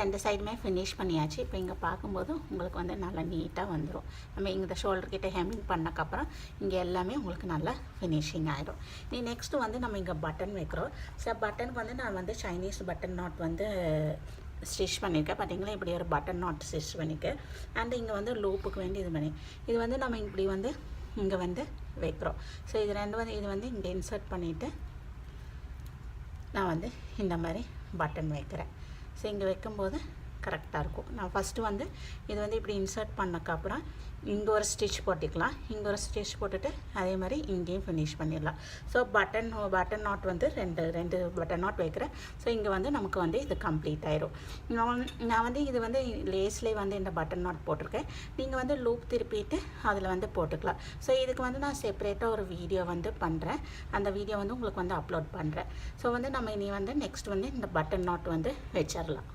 ரெண்டு சைடுமே ஃபினிஷ் பண்ணியாச்சு. இப்போ இங்கே பார்க்கும்போது உங்களுக்கு வந்து நல்லா நீட்டாக வந்துடும். நம்ம இங்கே இந்த ஷோல்டர் கிட்ட ஹெம்மிங் பண்ணக்கப்புறம் இங்கே எல்லாமே உங்களுக்கு நல்லா ஃபினிஷிங் ஆகிடும். நெக்ஸ்ட்டு வந்து நம்ம இங்கே பட்டன் வைக்கிறோம். ஸோ பட்டனுக்கு வந்து நான் வந்து சைனீஸ் பட்டன் நாட் வந்து ஸ்டிச் பண்ணியிருக்கேன். பார்த்தீங்களா, இப்படி ஒரு பட்டன் நாட் ஸ்டிச் பண்ணியிருக்கேன். அண்ட் இங்கே வந்து லூப்புக்கு வேண்டி இது வந்து நம்ம இப்படி வந்து இங்கே வந்து வைக்கிறோம். ஸோ இது ரெண்டு வந்து இது வந்து இங்கே இன்சர்ட் பண்ணிவிட்டு நான் வந்து இந்த மாதிரி பட்டன் வைக்கிறேன். ஸோ இங்கே வைக்கும்போது கரெக்டாக இருக்கும். நான் ஃபஸ்ட்டு வந்து இது வந்து இப்படி இன்சர்ட் பண்ணக்கப்புறம் இங்கே ஒரு ஸ்டிச் போட்டுக்கலாம். இங்கே ஒரு ஸ்டிச் போட்டுட்டு அதே மாதிரி இங்கேயும் ஃபினிஷ் பண்ணிடலாம். ஸோ பட்டன் நாட் வந்து ரெண்டு பட்டன் நாட் வைக்கிறேன். ஸோ இங்கே வந்து நமக்கு வந்து இது கம்ப்ளீட் ஆயிரும். நான் வந்து இது வந்து லேஸ்லேயே வந்து இந்த பட்டன் நாட் போட்டிருக்கேன். நீங்கள் வந்து லூப் திருப்பிட்டு அதில் வந்து போட்டுக்கலாம். ஸோ இதுக்கு வந்து நான் செப்பரேட்டாக ஒரு வீடியோ வந்து பண்ணுறேன். அந்த வீடியோ வந்து உங்களுக்கு வந்து அப்லோட் பண்ணுறேன். ஸோ வந்து நம்ம இனி வந்து நெக்ஸ்ட் வந்து இந்த பட்டன் நாட் வந்து வச்சிடலாம்.